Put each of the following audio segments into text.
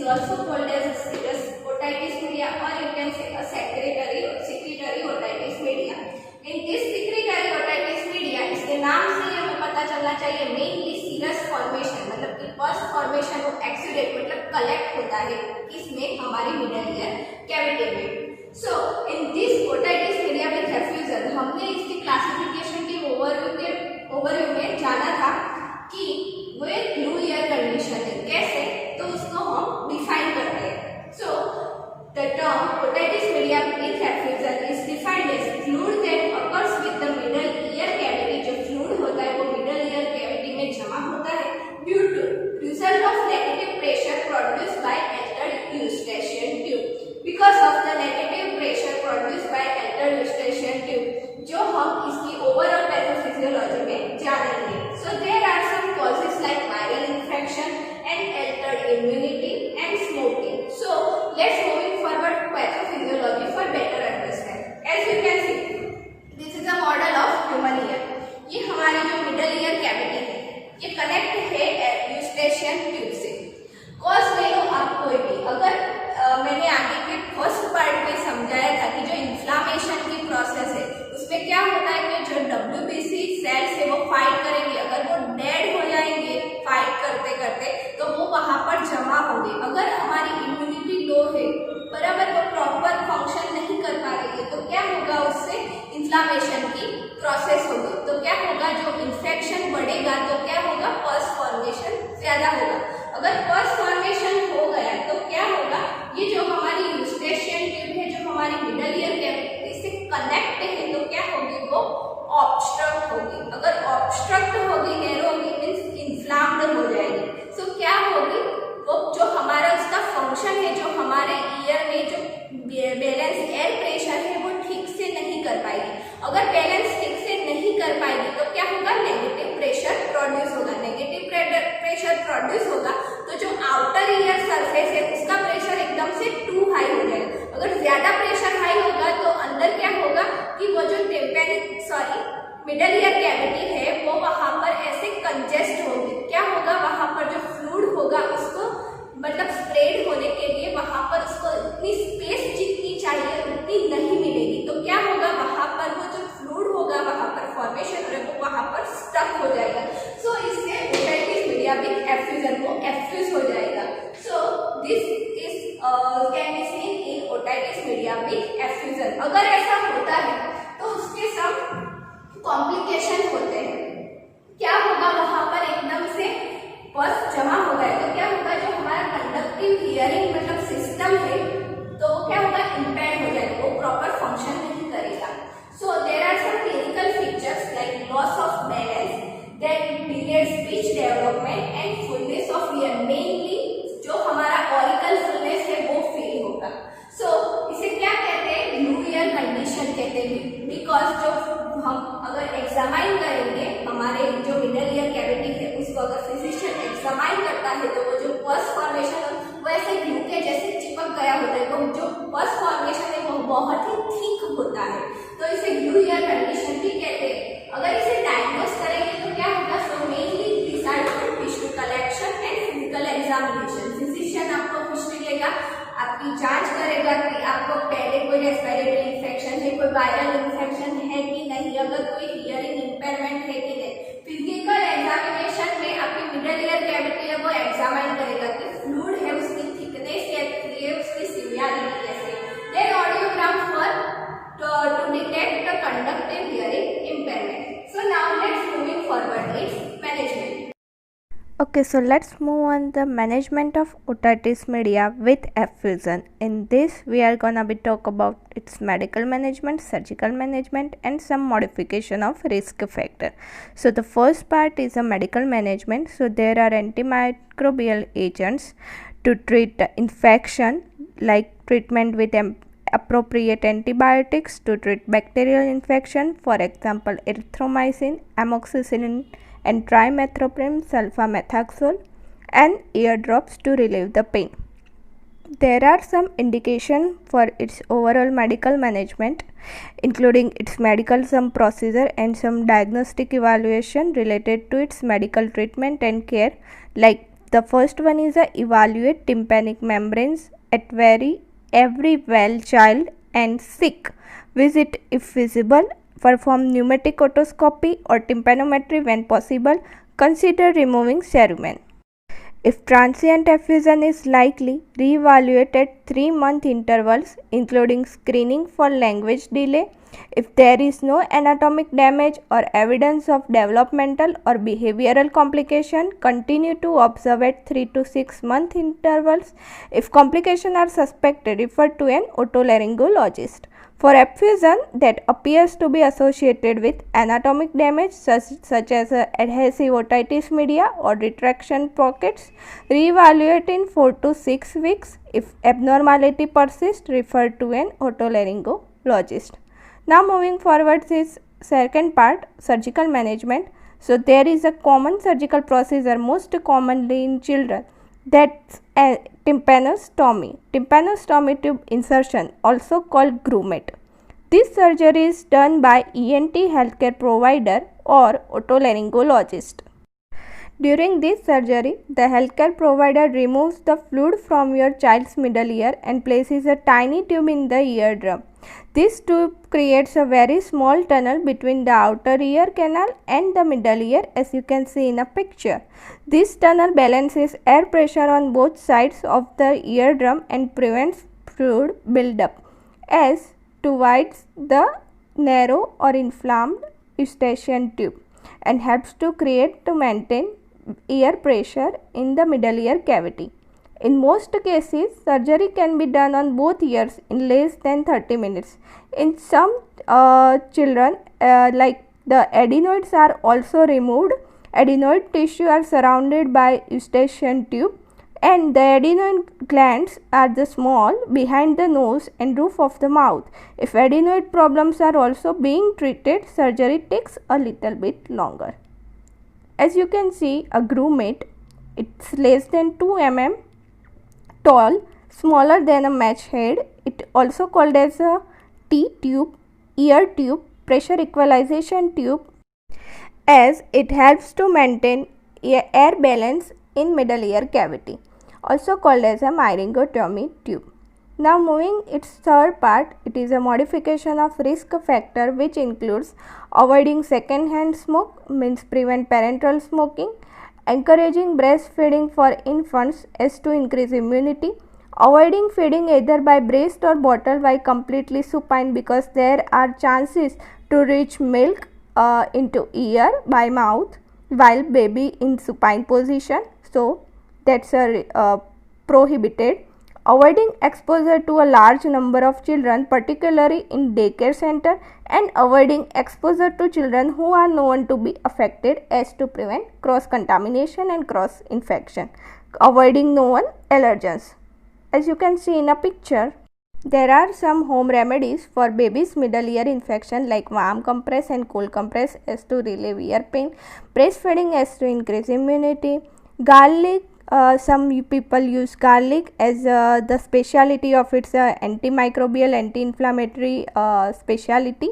also called as a serous otitis media, or you can say a secretory otitis media. In this secretory otitis media, इसके नाम से हमें पता चलना चाहिए मेनली सीरस फॉर्मेशन, मतलब कि पस फॉर्मेशन वो एक्सीडेंट मतलब कलेक्ट होता है किसमें, हमारी मिडल ईयर कैविटी में। So in this otitis media with effusion, हमने इसकी क्लासिफिकेशन की ओवरव्यू में जाना था कि वो एक ब्लू ईयर कंडीशन है। कैसे, तो उसको हम डिफाइन करते हैं। So the term otitis media with effusion is defined as fluid that occurs with the middle ear cavity. जो फ्लूइड होता है वो मिडल ईयर कैविटी में जमा होता है due to result of negative pressure produced by altered Eustachian tube. Because of the negative pressure produced by altered Eustachian tube, जो हम इसकी ओवरऑल पैथोफिजियोलॉजी में जानेंगे। So there are some causes like viral infection and altered immunity and smoking. So let's moving forward to pathophysiology for better understand. As you can see, this is a model of human ear. ये हमारी जो middle ear cavity है ये connect है Eustachian tube से। Cause ले लो आप कोई भी, अगर मैंने आगे के फर्स्ट पार्ट में समझाया था कि जो इन्फ्लामेशन की प्रोसेस है उसमें क्या होता है कि जो WBC सेल्स है वो फाइट करेंगे, अगर वो डेड हो जाएंगे फाइट करते करते तो वो वहां पर जमा होंगे। अगर हमारी इम्यूनिटी लो है, बराबर, वो प्रॉपर फंक्शन नहीं कर पा रही है, तो क्या होगा, उससे इन्फ्लामेशन की प्रोसेस होगी। तो क्या होगा, जो इन्फेक्शन बढ़ेगा तो क्या होगा, पस फॉर्मेशन ज्यादा होगा। अगर पस फॉर्मेशन हो गया तो क्या होगा, ये जो हमारी यूस्टेशियन ट्यूब है जो हमारी मिडल ईयर कैविटी से कनेक्ट है तो क्या होगी, वो ऑब्स्ट्रक्ट होगी। अगर ऑब्स्ट्रक्ट होगी, नैरो होगी, मींस इन्फ्लाम्ड हो जाएगी। सो क्या होगी, वो जो हमारा उसका फंक्शन है, जो हमारे ईयर में जो बैलेंस एयर प्रेशर है वो ठीक से नहीं कर पाएगी। अगर बैलेंस ठीक से नहीं कर पाएगी तो क्या होगा, नेगेटिव प्रेशर प्रोड्यूस होगा। नेगेटिव प्रेशर प्रोड्यूस होगा तो जो आउटर ईयर सरफेस है उसका प्रेशर एकदम से टू हाई हो जाएगा। अगर ज्यादा प्रेशर हाई होगा तो अंदर क्या होगा कि वो जो मिडल ईयर कैविटी है वो वहां पर ऐसे कंजेस्ट होगी। क्या होगा, वहां पर जो फ्लूइड होगा उसको मतलब स्प्रेड होने के लिए वहां पर उसको इतनी स्पेस जितनी चाहिए उतनी नहीं मिलेगी। तो क्या होगा, वहां पर वो जो फ्लूइड होगा वहां पर फॉर्मेशन हो रहा है वो वहां पर स्टक हो जाएगा। सो इससे ओटाइटिस मीडिया विद एफ्यूजन, वो एफ्यूज हो जाएगा। So this is can be seen in otitis media with effusion. अगर ऐसा होता है तो उसके सब कॉम्प्लिकेशन होते हैं। क्या होगा, वहां पर एकदम से पस जमा हो गया तो क्या होगा, जो हमारा कंडक्टिव हियरिंग मतलब सिस्टम है तो वो क्या होगा, इम्पेयर हो जाएगा, वो प्रॉपर फंक्शन नहीं करेगा। So there are some clinical features like loss of balance, that delayed speech development and fullness of ear. Mainly जो हमारा ऑरिकल फुलनेस है वो फील होगा। सो इसे क्या कहते हैं, ब्लू ईयर कंडीशन कहते हैं। बिकॉज जो हम अगर एग्जामाइन करेंगे हमारे जो मिडल ईयर कैविटी है उसको अगर फिजिशियन एग्जामाइन करता है तो वो जो पस फॉर्मेशन वो ऐसे ग्लू के जैसे चिपक गया होता है, वो जो पस फॉर्मेशन है वो बहुत ही थिक होता है, तो इसे ब्लू ईयर कंडीशन भी कहते हैं। अगर इसे डायग्नोस करेंगे तो क्या होगा, so mainly decide on tissue collection and physical examination. Physician आपको हिस्ट्री लेगा, आपकी जांच करेगा कि आपको पहले कोई रेस्पिरेटरी इन्फेक्शन है, कोई वायरल इन्फेक्शन है कि नहीं, अगर कोई हियरिंग इंपेयरमेंट है कि नहीं। फिजिकल एग्जामिनेशन में आपकी मिडल ईयर कैविटी है वो एग्जामाइन करेगा कि फ्लूइड है उसकी थिकनेस कैसी है, उसकी सीवियरिटी कैसी है। Then audiogram for to detect the conductive hearing impairment. So now let's moving forward its management. Okay, so let's move on the management of otitis media with effusion. In this, we are gonna be talk about its medical management, surgical management, and some modification of risk factor. So the first part is a medical management. So there are antimicrobial agents to treat the infection, like treatment with appropriate antibiotics to treat bacterial infection. For example, erythromycin, amoxicillin, and trimethoprim, sulfamethoxazole, and ear drops to relieve the pain. There are some indication for its overall medical management, including its medical some procedure and some diagnostic evaluation related to its medical treatment and care, like The first one is evaluate tympanic membranes at every well child and sick. Visit if feasible. Perform pneumatic otoscopy or tympanometry when possible. Consider removing cerumen. If transient effusion is likely, reevaluate at 3-month intervals, including screening for language delay. If there is no anatomic damage or evidence of developmental or behavioral complication, continue to observe at 3 to 6 month intervals. If complications are suspected, refer to an otolaryngologist. For effusion that appears to be associated with anatomic damage such as adhesive otitis media or retraction pockets, reevaluate in 4 to 6 weeks. If abnormality persists, refer to an otolaryngologist. Now moving forward is second part, surgical management. So there is a common surgical procedure most commonly in children, that's tympanostomy. Tympanostomy tube insertion, also called grommet. This surgery is done by ENT healthcare provider or otolaryngologist. During this surgery, the healthcare provider removes the fluid from your child's middle ear and places a tiny tube in the eardrum. This tube creates a very small tunnel between the outer ear canal and the middle ear, as you can see in a picture. This tunnel balances air pressure on both sides of the eardrum and prevents fluid buildup as divides the narrow or inflamed eustachian tube and helps to maintain ear pressure in the middle ear cavity. In most cases, surgery can be done on both ears in less than 30 minutes. In some children, like the adenoids are also removed. Adenoid tissue are surrounded by eustachian tube, and the adenoid glands are the small behind the nose and roof of the mouth. If adenoid problems are also being treated, surgery takes a little bit longer. As you can see, a grommet, it's less than 2 mm tall, smaller than a match head. It also called as a T-tube, ear tube, pressure equalization tube, as it helps to maintain air balance in middle ear cavity, also called as a myringotomy tube. Now moving its third part, it is a modification of risk factor which includes avoiding second hand smoke, means prevent parental smoking, encouraging breastfeeding for infants as to increase immunity, avoiding feeding either by breast or bottle while completely supine because there are chances to reach milk into ear by mouth while baby in supine position, so that's prohibited. Avoiding exposure to a large number of children, particularly in daycare center, and avoiding exposure to children who are known to be affected as to prevent cross contamination and cross infection. Avoiding known allergens. As you can see in a picture, there are some home remedies for baby's middle ear infection like warm compress and cool compress as to relieve ear pain, breastfeeding as to increase immunity, garlic. Some people use garlic as the speciality of its antimicrobial, anti-inflammatory speciality.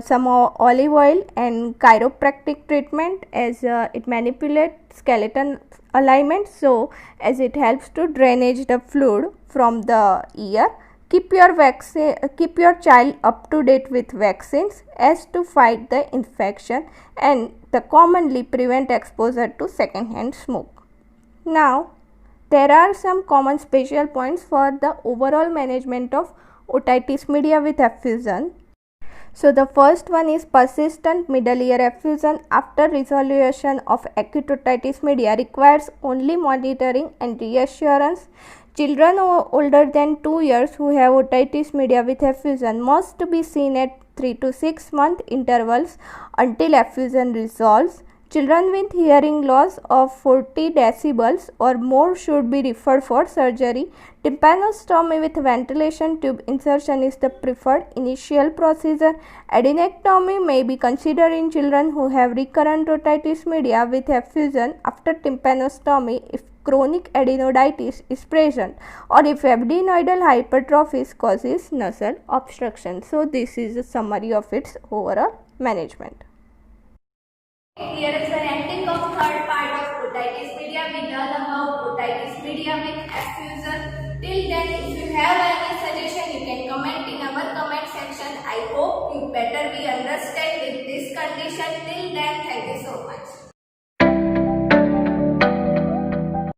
Some olive oil and chiropractic treatment as it manipulates skeleton alignment, so as it helps to drainage the fluid from the ear. Keep your child up to date with vaccines as to fight the infection and the commonly prevent exposure to second hand smoke. Now, there are some common special points for the overall management of otitis media with effusion. So, the first one is persistent middle ear effusion after resolution of acute otitis media requires only monitoring and reassurance. Children older than 2 years who have otitis media with effusion must be seen at 3 to 6 month intervals until effusion resolves. Children with hearing loss of 40 decibels or more should be referred for surgery. Tympanostomy with ventilation tube insertion is the preferred initial procedure. Adenectomy may be considered in children who have recurrent otitis media with effusion after tympanostomy if chronic adenoiditis is present or if adenoidal hypertrophy causes nasal obstruction. So, this is a summary of its overall management. Here is the ending of third part of otitis media. We learn about with Fusion. Till then, if you have any suggestion, you can comment in our comment section. I hope you better be understand with this condition. Till then, thank you so much.